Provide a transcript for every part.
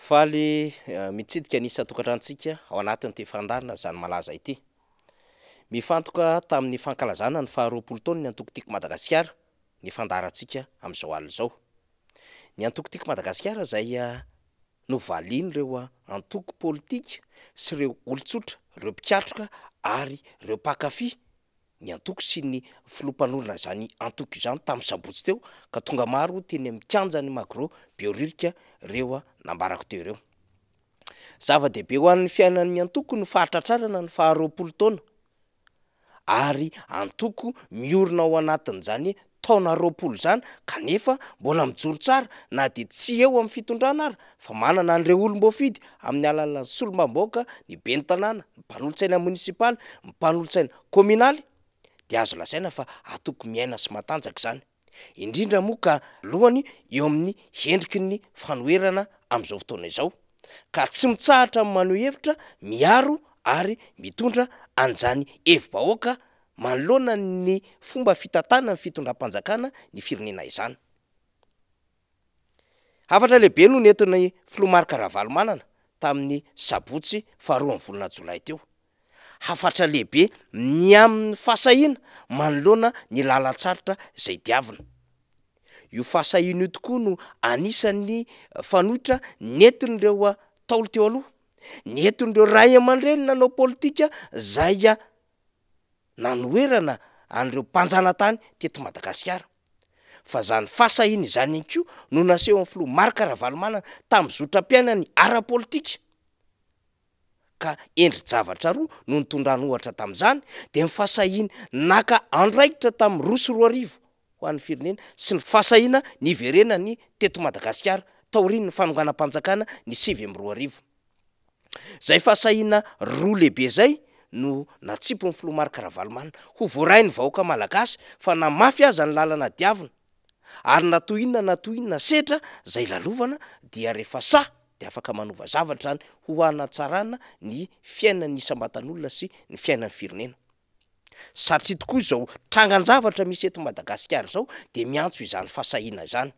Faly mitsidika nisa tokantrantsika ao anatin'ny ty fandarina zany malaza ity. Mifantoka tamin'ny fankalazana ny faharoapolo taona ny antokotiko Madagasikara ny fandarantsika am'izao alina zao. Ny antokotiko Madagasikara zay novaliany ireo antoko politika sy ireo olon-tsotra, ireo mpikatroka ary ireo mpakafy ny antoko sy ny filompanorina zany antoko izany tamin'ny sabotsy teo ka tonga maro teny mikanja ny magro bioririka ireo nambarako teo ireo. Zava-dehibe ho an'ny fiainan'ny antoko ny fahatratrarana ny faharoapolo taona ary antoko miorina ao anatin'izany taona roapolo zany kanefa mbola mijoro tsara na de tsy eo amin'ny fitondrana ary fa manana an'ireo olom-boafidy amin'ny alalan'ny solombamoaka, ny ben'ny tanàna, ny mpanolontsaina munisipaly, ny mpanolontsaina kominaly de azo lasaina fa atoko miaina sy matanjaka zany. Indrindra moa ka lohany eo amin'ny hendriky ny fanoherana am'izao fotoana izao ka tsy mitsahatra maneho hevitra miaro ary mitondra an'izany hevi-bahoaka manoloana ny fomba fitantanana ny fitondram-panjakana ny firenena izany. Hafatra lehibe no nentin'ny filomarika Ravalomanana tamin'ny sabotsy faharoa amin'ny volana jolay teo. Hafatra lehibe ny amin'ny fahasahiana manoloana ny lalan-tsarotra izay diavina. Io fahasahiana io tokoa no anisan'ny fanohitra nentin'ireo taolo teo aloha, nentin'ireo ray aman-dreny nanao politika zay nanoherana an'ireo mpanjanatany teto Madagasikara. Fa zany fahasahiana izany ihany koa no naseho amin'ny filomarika Ravalomanana tamin'ny zotram-piainany ara-politika ka endri-javatra roa no nitondrany ohatra tamin'izany de ny fahasahiana naka andraikitra tamin'ny roa sy roa arivo ho an'ny firenena sy ny fahasahiana niverenany teto Madagasikara taorian'ny fanonganam-panjakana ny 7 Zay fahasahiana roa lehibe zay no natsipo ny filomarika Ravalomanana ho voarainy vahoaka malagasy fa namafy aza ny lalana diavina ary natoinona setra zay lalovana dia rehefa de afaka manova zavatra zany ho anatsarana ny fiainan'ny isam-batan'olona sy ny fiainan'ny firenena. Satria tokoa zao trangan-javatra misy eto Madagasikara zao de miantso izany fahasahiana izany.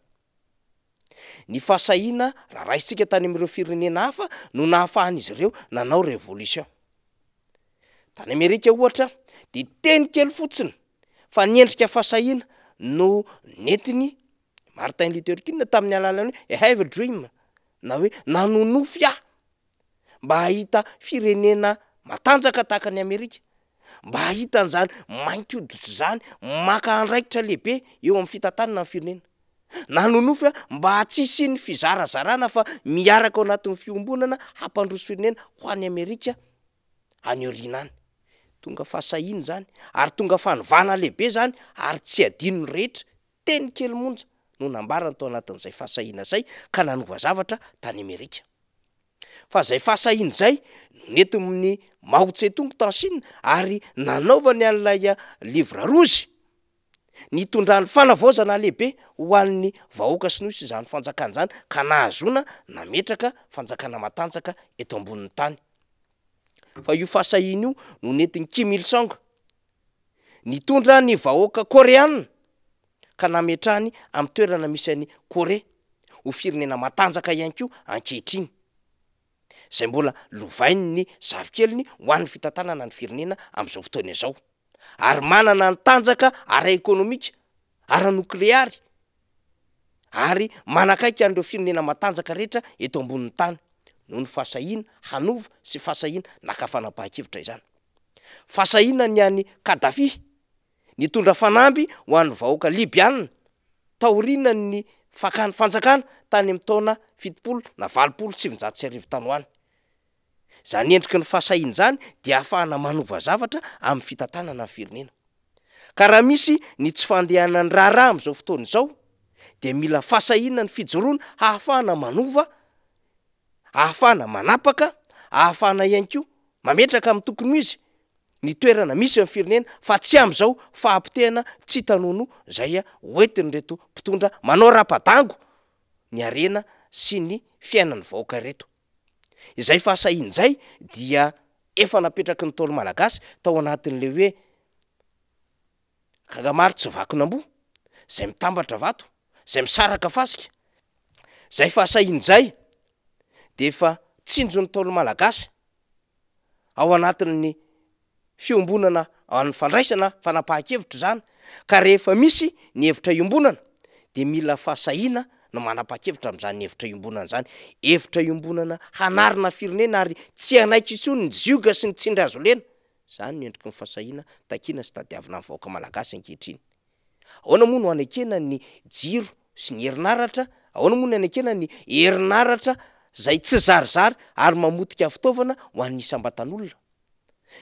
Ny fahasahiana raha raisitsika tany amin'ireo firenena hafa no nahafahan'izy ireo nanao revolution. Tany Amerika ohatra de teny kely fotsiny fa niendrika fahasahiana no nentiny Martin Luther King tamin'ny alalany hoe I have a dream na hoe nanonofy aho mba hahita firenena matanjaka tahaka ny Amerika, mba hahita an'izany mainty hoditra zany maka andraikitra lehibe eo amin'ny fitantanana ny firenena. Nanonofy aho mba tsisy ny fizarazarana fa miaraka ao anatin'ny fiombonana hampandroso firenena ho an'ny Amerika any aoriana any. Tonga fahasahiana zany ary tonga fanovana lehibe zany ary tsy adino ny rehetra teny kely monja no nambarany tao anatin'izay fahasahiana zay ka nanova zavatra tany Amerika. Fa zay fahasahiana zay no nentin'ny Mao Tse-tung tany Chine ary nanaovany an'ilay livre rouge nitondrany fanavaozana lehibe ho an'ny vahoaka sinoa izany fanjakana zany ka nahazona nametraka fanjakana matanjaka eto ambonin'ny tany. Fa io fahasahiana io no nentin'ny Kim Il Sung nitondra ny vahoaka koreana ka nametrahany amin'ny toerana misy an'ny Kore ho firenena matanjaka ihany koa ankehitriny. Zay mbola lovainy ny zavikeliny ho an'ny fitantanana ny firenena am'izao fotoana izao. Ary manana ny tanjaka ara-ekônomika, ara-nokleary ary manakaiky an'ireo firenena matanjaka rehetra eto ambonin'ny tany noho ny fahasahiana hanova sy fahasahiana nakafanam-pahan-kevitra izany. Fahasahiana ny an'ny Kadhafi nitondra fanamby ho an'ny vahoaka libiana taoriana ny fakany fanjakana tany amin'ny taona 727 tany ho any. Zany endriky ny fahasahiana zany dia ahafahana manova zavatra amin'ny fitantanana ny firenena. Ka raha misy ny tsy fandehanan'ny raharaha am'izao fotoana izao de mila fahasahiana ny fijoroana ahafahana manova, ahafahana manapaka, ahafahana ihany koa mametraka amin'ny tokony ho izy ny toerana misy amin'ny firenena fa tsy am'izao fahampitehana tsy tanono zay hoentiny reto mpitondra manao rapa-dango ny arena sy ny fiainan'ny vahoaka reto. Izay fahasahiana zay dia efa napetraky ny taolo malagasy tao anatin'le hoe kagamary tsy vakinam-boa zay mitambatra vato, zay misaraka fasika. Zay fahasahiana zay de efa tsinjo ny taolo malagasy ao anatin'ny fiombonana amin'ny fandraisana fanapahan-kevitra zany, ka rehefa misy ny hevitra iombonana de mila fahasahiana no manapa-kevitra am'zany hevitra iombonana zany, hevitra iombonana hanarina firenena ary tsy anaika intsony ny zioga sy ny tsindry azo lena, zany no endriky ny fahasahiana takina sy tadiavina amin'ny vahoaka malagasy ankehitriny. Ahoana moa no anekena ny jiro sy ny herinaratra, ahoana moa no anekena ny herinaratra zay tsy zarizary ary mamotika fitaovana ho an'ny isam-batan'olona,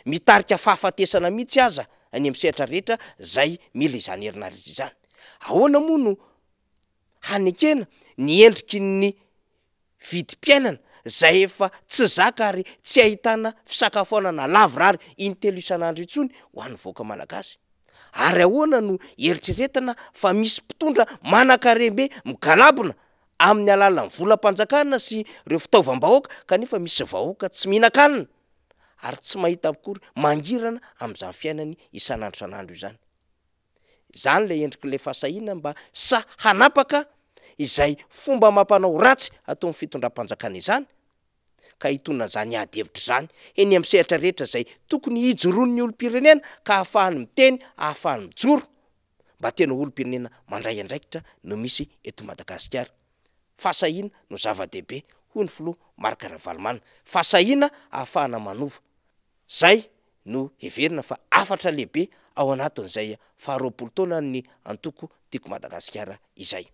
mitarika fahafatesana mihitsy aza any amin'ny sehatra rehetra zay mila izany herinaratra izany. Ahoana moa no hanekena ny endriky ny vidim-piainana zay efa tsy zaka ary tsy ahitana fisakafoanana lavorary intelo isan'andro intsony ho an'ny vahoaka malagasy. Ary ahoana no eritreretana fa misy mpitondra manan-karem-be migalabona amin'ny alalan'ny volam-panjakana sy ireo fitaovam-bahoaka kanefa misy vahoaka tsy mihinan-kanina ary tsy mahita akory mangirana amin'izany fiainany isan'andro isan'andro izany. Zany le endrik'le fahasahiana mba hanapaka izay fomba mampanao ratsy atao amin'ny fitondram-panjakana izany, ka hitona zany ady hevitra zany eny amin'ny sehatra rehetra zay tokony hijoroan'ny olom-pirenena ka ahafahany miteny, ahafahany mijoro mba tena olom-pirenena mandray andraikitra no misy eto Madagasikara. Fahasahiana no zava-dehibe hoy ny filoha Marc Ravalomanana, fahasahiana ahafahana manova. Zay no heverina fa afatra lehibe ao anatin'izay faharoapolo taona ny antoko tiako Madagasikara izay.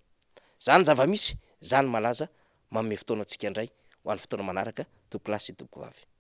Zany zava-misy, zany malaza manome fotoana antsika indray ho an'ny fotoana manaraka, tompoko lahy sy tompoko vavy.